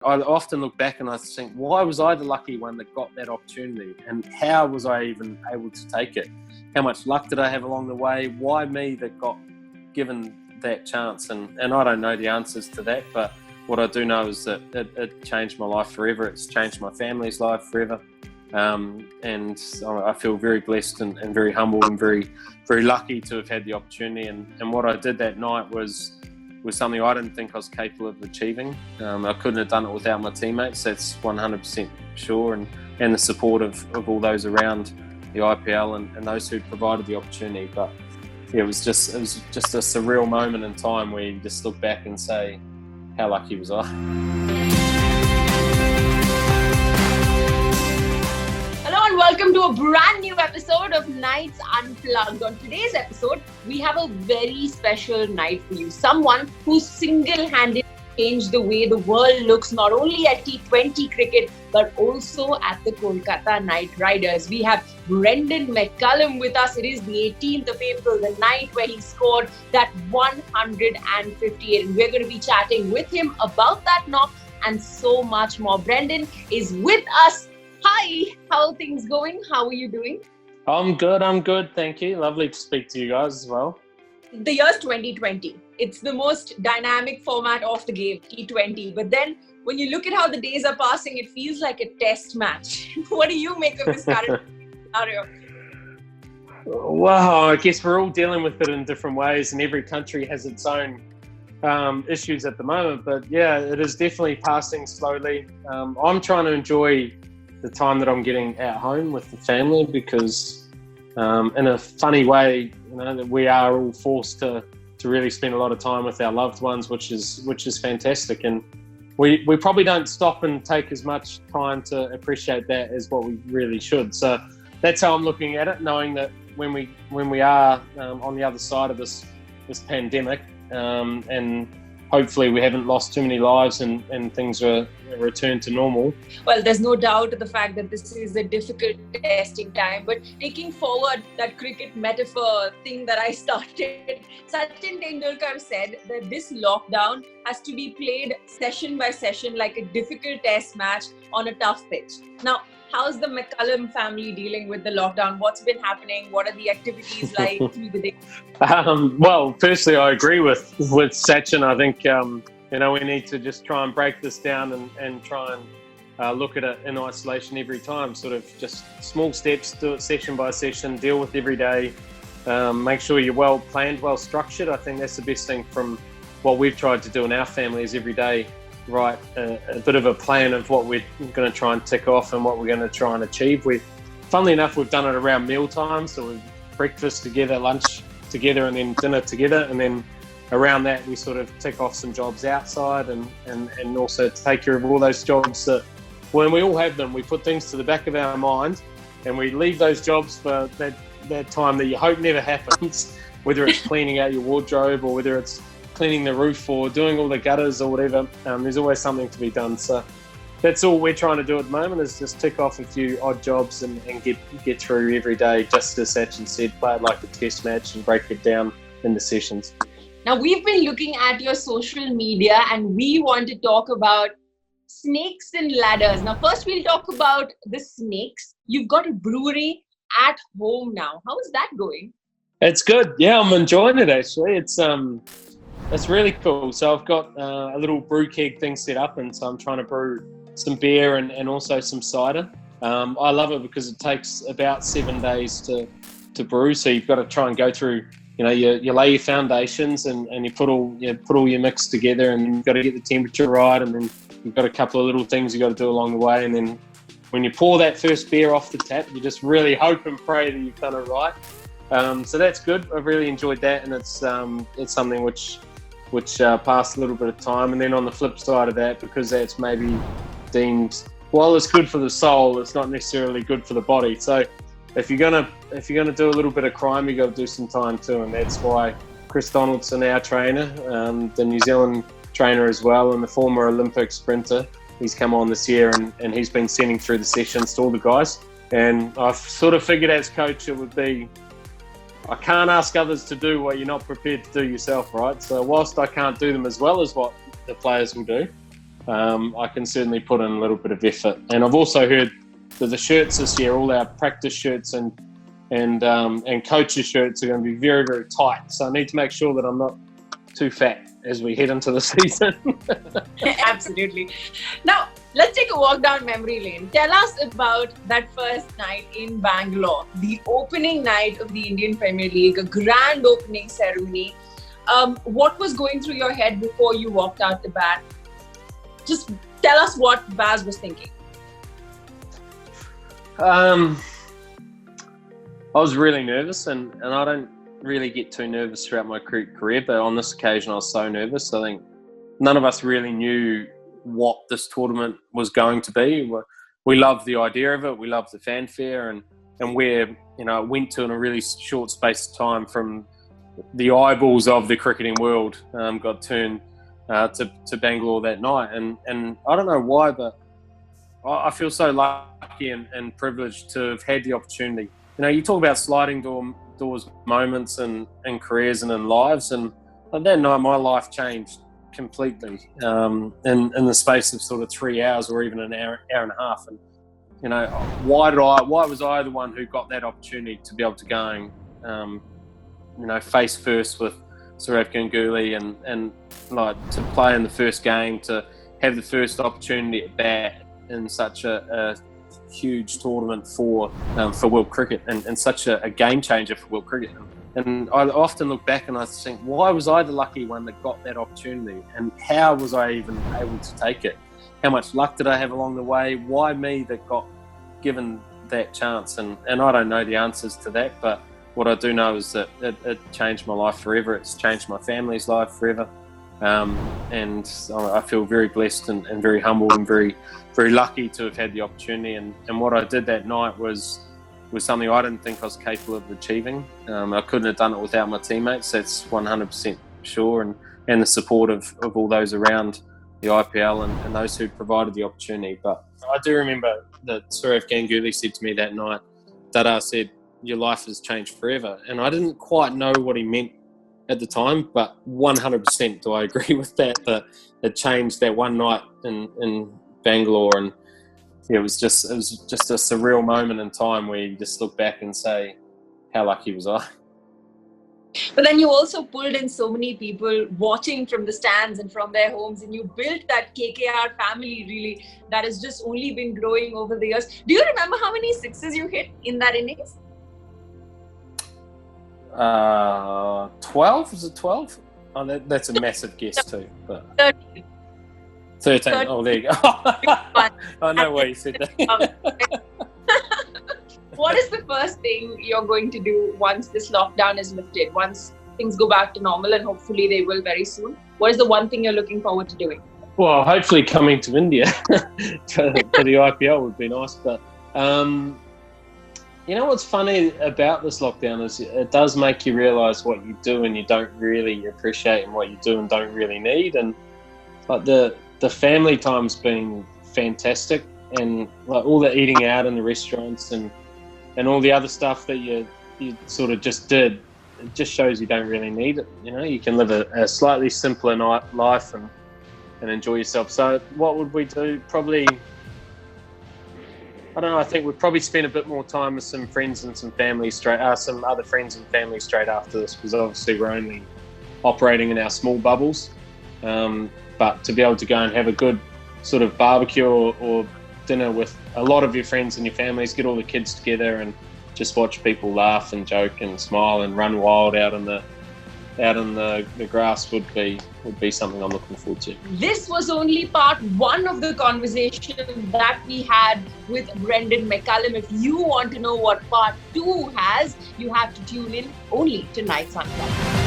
I often look back and I think, why was I the lucky one that got that opportunity? And how was I even able to take it? How much luck did I have along the way? Why me that got given that chance? And I don't know the answers to that, but what I do know is that it changed my life forever. It's changed my family's life forever. And I feel very blessed and very humble and very, very lucky to have had the opportunity. And what I did that night was something I didn't think I was capable of achieving. I couldn't have done it without my teammates, that's 100% sure, and the support of all those around the IPL and those who provided the opportunity. But yeah, it was just a surreal moment in time where you just look back and say, how lucky was I? Hello and welcome to a brand new episode of Nights Unplugged. On today's episode, we have a very special night for you. Someone who single-handedly changed the way the world looks not only at T20 cricket but also at the Kolkata Knight Riders. We have Brendon McCullum with us. It is the 18th of April, the night where he scored that 158. And we're going to be chatting with him about that knock and so much more. Brendon is with us. Hi, how are things going? How are you doing? I'm good. Thank you. Lovely to speak to you guys as well. The year's 2020. It's the most dynamic format of the game, T20. But then when you look at how the days are passing, it feels like a test match. What do you make of this current scenario? Well, I guess we're all dealing with it in different ways, and every country has its own issues at the moment. But yeah, it is definitely passing slowly. I'm trying to enjoy the time that I'm getting at home with the family because in a funny way, that we are all forced to really spend a lot of time with our loved ones, which is fantastic. And we probably don't stop and take as much time to appreciate that as what we really should. So that's how I'm looking at it, knowing that when we are on the other side of this pandemic, and hopefully we haven't lost too many lives and things are returned to normal. Well, there's no doubt the fact that this is a difficult testing time, but taking forward that cricket metaphor thing that I started, Sachin Tendulkar said that this lockdown has to be played session by session like a difficult test match on a tough pitch. Now, how's the McCullum family dealing with the lockdown? What's been happening? What are the activities like through the day? Well, firstly, I agree with Sachin. I think, we need to just try and break this down and try and look at it in isolation every time. Sort of just small steps, do it session by session, deal with every day. Make sure you're well planned, well structured. I think that's the best thing from what we've tried to do in our family is every day. Write a bit of a plan of what we're going to try and tick off and what we're going to try and achieve. Funnily enough, we've done it around meal time, so we've breakfast together, lunch together, and then dinner together, and then around that we sort of tick off some jobs outside and also take care of all those jobs that when we all have them, we put things to the back of our mind and we leave those jobs for that time that you hope never happens, whether it's cleaning out your wardrobe or whether it's cleaning the roof or doing all the gutters or whatever. There's always something to be done. So that's all we're trying to do at the moment is just tick off a few odd jobs and get through every day, just as Sachin said, play it like a test match and break it down into sessions. Now, we've been looking at your social media and we want to talk about snakes and ladders. Now, first we'll talk about the snakes. You've got a brewery at home now. How is that going? It's good. Yeah, I'm enjoying it actually. It's really cool. So I've got a little brew keg thing set up, and so I'm trying to brew some beer and also some cider. I love it because it takes about 7 days to brew. So you've got to try and go through, you lay your foundations and you put all your mix together, and you've got to get the temperature right, and then you've got a couple of little things you've got to do along the way. And then when you pour that first beer off the tap, you just really hope and pray that you've done it right. So that's good. I've really enjoyed that, and it's something which passed a little bit of time. And then on the flip side of that, because that's maybe deemed, while it's good for the soul, it's not necessarily good for the body. So if you're gonna do a little bit of crime, you got to do some time too, and that's why Chris Donaldson, our trainer, the New Zealand trainer as well, and the former Olympic sprinter, he's come on this year and he's been sending through the sessions to all the guys. And I've sort of figured as coach it would be, I can't ask others to do what you're not prepared to do yourself, right? So whilst I can't do them as well as what the players will do, I can certainly put in a little bit of effort. And I've also heard that the shirts this year, all our practice shirts and coaches' shirts are going to be very, very tight. So I need to make sure that I'm not too fat as we head into the season. Absolutely. Now, let's take a walk down memory lane. Tell us about that first night in Bangalore, the opening night of the Indian Premier League, a grand opening ceremony. What was going through your head before you walked out the bat? Just tell us what Baz was thinking. I was really nervous, and I don't really get too nervous throughout my career, but on this occasion I was so nervous. I think none of us really knew what this tournament was going to be. We loved the idea of it, we loved the fanfare, and where it went to in a really short space of time from the eyeballs of the cricketing world got turned to Bangalore that night. And I don't know why, but I feel so lucky and privileged to have had the opportunity. You talk about sliding doors moments and careers and in lives, and that night my life changed completely in the space of sort of 3 hours or even an hour and a half. And why was I the one who got that opportunity to be able to go and face first with Sourav Ganguly and like to play in the first game, to have the first opportunity at bat in such a huge tournament for world cricket and such a game changer for world cricket. And I often look back and I think, why was I the lucky one that got that opportunity, and how was I even able to take it? How much luck did I have along the way? Why me that got given that chance? And I don't know the answers to that, but what I do know is that it changed my life forever. It's changed my family's life forever. And I feel very blessed and very humbled and very, very lucky to have had the opportunity. And what I did that night was something I didn't think I was capable of achieving. I couldn't have done it without my teammates, that's 100% sure, and the support of all those around the IPL and those who provided the opportunity. But I do remember that Sourav Ganguly said to me that night, Dada said, your life has changed forever. And I didn't quite know what he meant at the time, but 100% do I agree with that it changed that one night in Bangalore. And it was just a surreal moment in time where you just look back and say, how lucky was I? But then you also pulled in so many people watching from the stands and from their homes, and you built that KKR family really that has just only been growing over the years. Do you remember how many sixes you hit in that innings? 12? Was it 12? Oh, that's a massive guess too. But 13. 13. Oh, there you go. I know why you said that. What is the first thing you're going to do once this lockdown is lifted? Once things go back to normal, and hopefully they will very soon. What is the one thing you're looking forward to doing? Well, hopefully coming to India for the IPL would be nice. But what's funny about this lockdown is it does make you realise what you do and you don't really appreciate, and what you do and don't really need. And like the family time's been fantastic, and like all the eating out in the restaurants and all the other stuff that you sort of just did, it just shows you don't really need it. You can live a slightly simpler life and enjoy yourself. So what would we do? Probably, I don't know, I think we'd probably spend a bit more time with some friends and some family some other friends and family straight after this, because obviously we're only operating in our small bubbles. But to be able to go and have a good sort of barbecue or dinner with a lot of your friends and your families, get all the kids together and just watch people laugh and joke and smile and run wild out in the grass would be something I'm looking forward to. This was only part one of the conversation that we had with Brendon McCullum. If you want to know what part two has, you have to tune in only to Nights Unplugged.